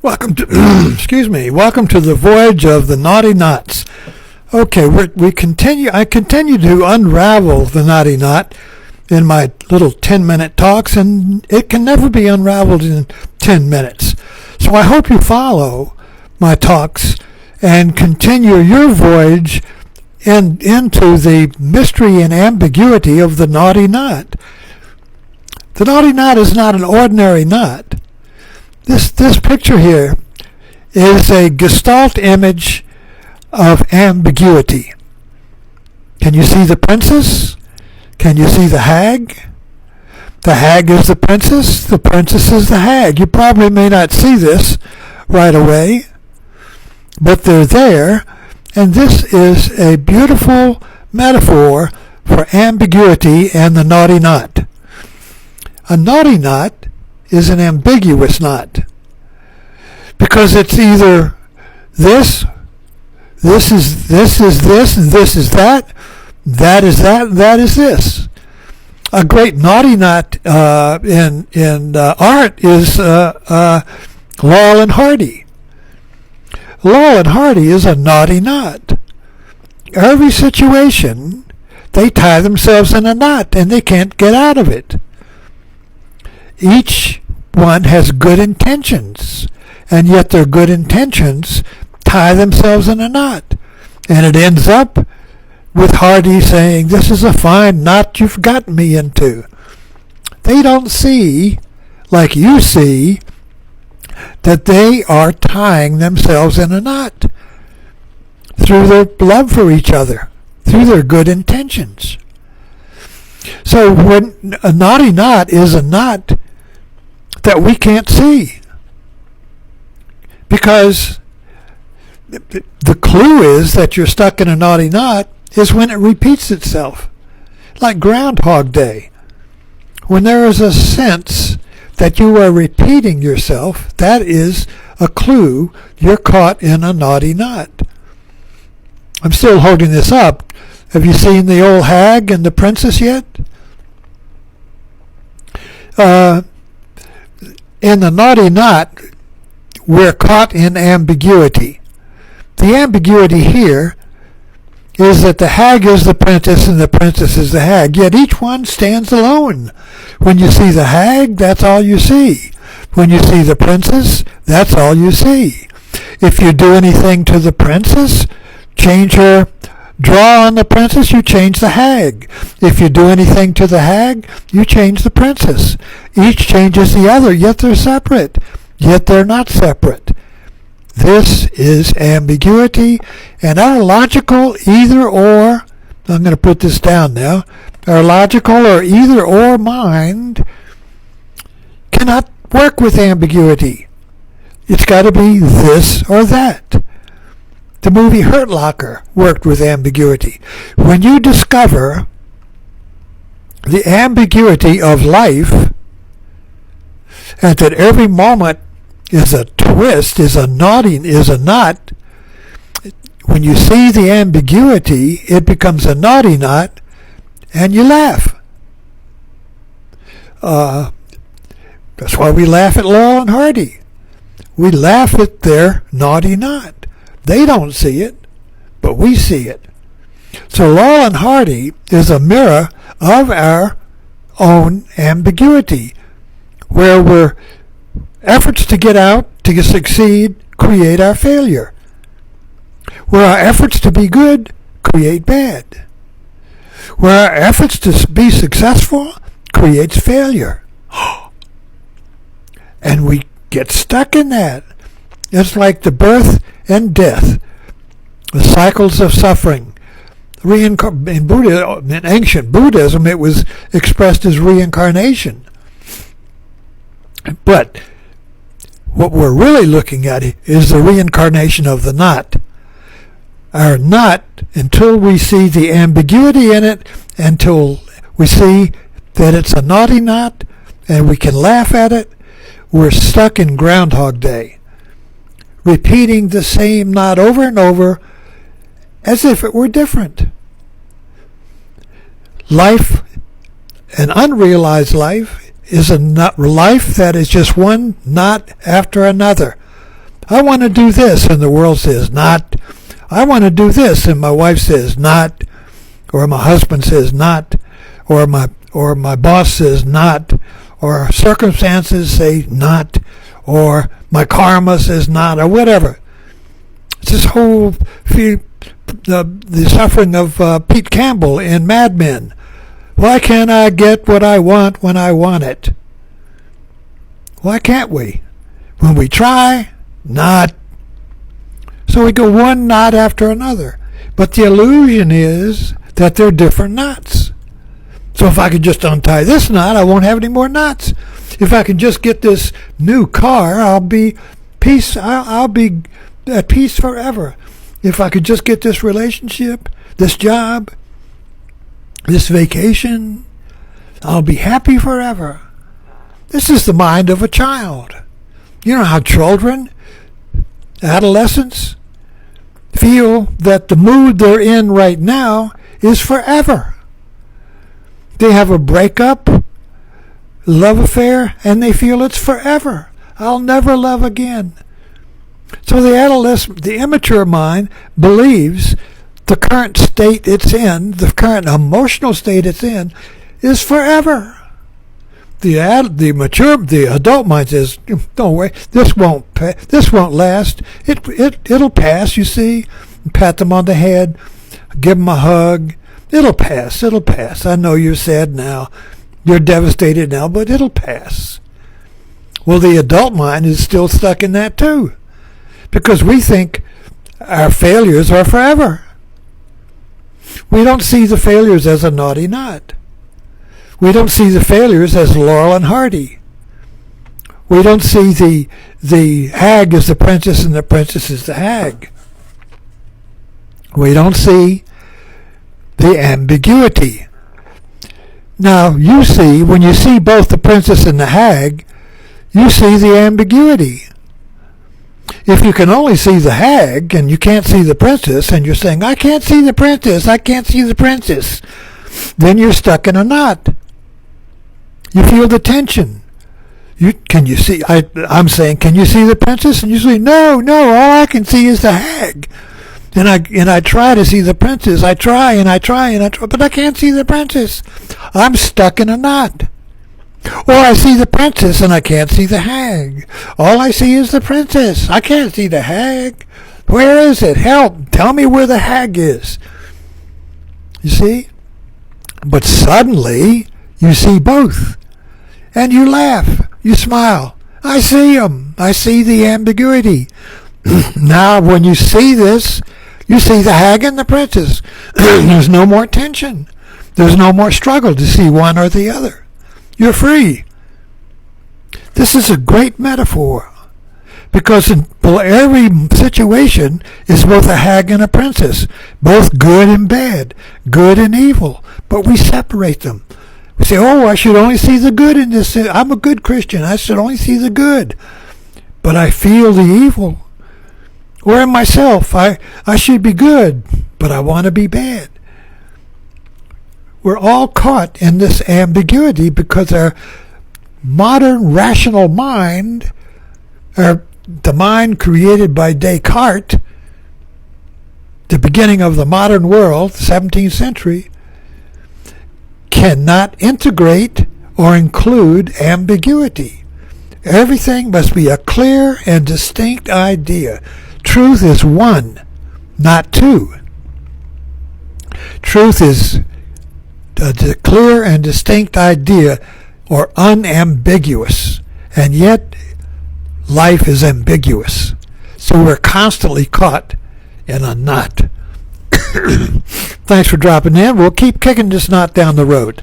Welcome to, welcome to the voyage of the naughty knots. Okay, I continue to unravel the naughty knot in my little 10-minute talks, and it can never be unraveled in 10 minutes. So I hope you follow my talks and continue your voyage into the mystery and ambiguity of the naughty knot. The naughty knot is not an ordinary knot. This picture here is a Gestalt image of ambiguity. Can you see the princess? Can you see the hag? The hag is the princess is the hag. You probably may not see this right away, but they're there, and this is a beautiful metaphor for ambiguity and the naughty knot. A naughty knot is an ambiguous knot because it's either this is this, and this is that, that is that, and that is this. A great naughty knot in art is Laurel and Hardy. Laurel and Hardy is a naughty knot. Every situation, they tie themselves in a knot and they can't get out of it. Each one has good intentions, and yet their good intentions tie themselves in a knot. And it ends up with Hardy saying, "This is a fine knot you've gotten me into." They don't see, like you see, that they are tying themselves in a knot through their love for each other, through their good intentions. So when a naughty knot is a knot that we can't see, because the clue is that you're stuck in a naughty knot is when it repeats itself, like Groundhog Day. When there is a sense that you are repeating yourself, that is a clue you're caught in a naughty knot. I'm still holding this up. Have you seen the old hag and the princess yet? In the naughty knot, we're caught in ambiguity. The ambiguity here is that the hag is the princess and the princess is the hag, yet each one stands alone. When you see the hag, that's all you see. When you see the princess, that's all you see. If you do anything to the princess, draw on the princess, you change the hag. If you do anything to the hag, you change the princess. Each changes the other, yet they're separate. Yet they're not separate. This is ambiguity, and our logical either-or, I'm going to put this down now, our logical or either-or mind cannot work with ambiguity. It's got to be this or that. The movie Hurt Locker worked with ambiguity. When you discover the ambiguity of life, and that every moment is a twist, is a knot, when you see the ambiguity, it becomes a naughty knot, and you laugh. That's why we laugh at Laurel and Hardy. We laugh at their naughty knot. They don't see it, but we see it. So Laurel and Hardy is a mirror of our own ambiguity, where we're efforts to get out, to succeed, create our failure. Where our efforts to be good create bad. Where our efforts to be successful creates failure. And we get stuck in that. It's like the birth and death, the cycles of suffering. In ancient Buddhism, it was expressed as reincarnation. But what we're really looking at is the reincarnation of the knot. Our knot, until we see the ambiguity in it, until we see that it's a naughty knot and we can laugh at it, we're stuck in Groundhog Day, repeating the same knot over and over as if it were different. Life, an unrealized life, is a life that is just one knot after another. I want to do this, and the world says not. I want to do this, and my wife says not, or my husband says not, or my boss says not, or circumstances say not, or my karma says not, or whatever. It's this whole the suffering of Pete Campbell in Mad Men. Why can't I get what I want when I want it? Why can't we? When we try, not. So we go one knot after another. But the illusion is that they're different knots. So if I could just untie this knot, I won't have any more knots. If I can just get this new car, I'll be at peace forever. If I could just get this relationship, this job, this vacation, I'll be happy forever. This is the mind of a child. You know how children, adolescents, feel that the mood they're in right now is forever. They have a breakup, love affair, and they feel it's forever. I'll never love again. So the immature mind believes the current state it's in, the current emotional state it's in, is forever. The adult mind says, "Don't worry, this won't last. It'll pass. You see." Pat them on the head, give them a hug. It'll pass. It'll pass. I know you're sad now, you're devastated now, but it'll pass. Well, the adult mind is still stuck in that too, because we think our failures are forever. We don't see the failures as a naughty knot. We don't see the failures as Laurel and Hardy. We don't see the hag as the princess and the princess as the hag. We don't see the ambiguity. Now, you see, when you see both the princess and the hag, you see the ambiguity. If you can only see the hag and you can't see the princess, and you're saying, "I can't see the princess, I can't see the princess," then you're stuck in a knot. You feel the tension. I'm saying, "Can you see the princess?" And you say, no, all I can see is the hag. And I try to see the princess. I try, but I can't see the princess. I'm stuck in a knot. Or I see the princess and I can't see the hag. All I see is the princess. I can't see the hag. Where is it? Help. Tell me where the hag is. You see? But suddenly, you see both. And you laugh. You smile. I see them. I see the ambiguity. Now, when you see this, you see the hag and the princess. There's no more tension. There's no more struggle to see one or the other. You're free. This is a great metaphor, because in every situation is both a hag and a princess, both good and bad, good and evil, but we separate them. We say, "Oh, I should only see the good in this. I'm a good Christian. I should only see the good. But I feel the evil. Or in myself, I should be good, but I want to be bad." We're all caught in this ambiguity because our modern rational mind, or the mind created by Descartes, the beginning of the modern world, 17th century, cannot integrate or include ambiguity. Everything must be a clear and distinct idea. Truth is one, not two. Truth is a clear and distinct idea, or unambiguous. And yet, life is ambiguous. So we're constantly caught in a knot. Thanks for dropping in. We'll keep kicking this knot down the road.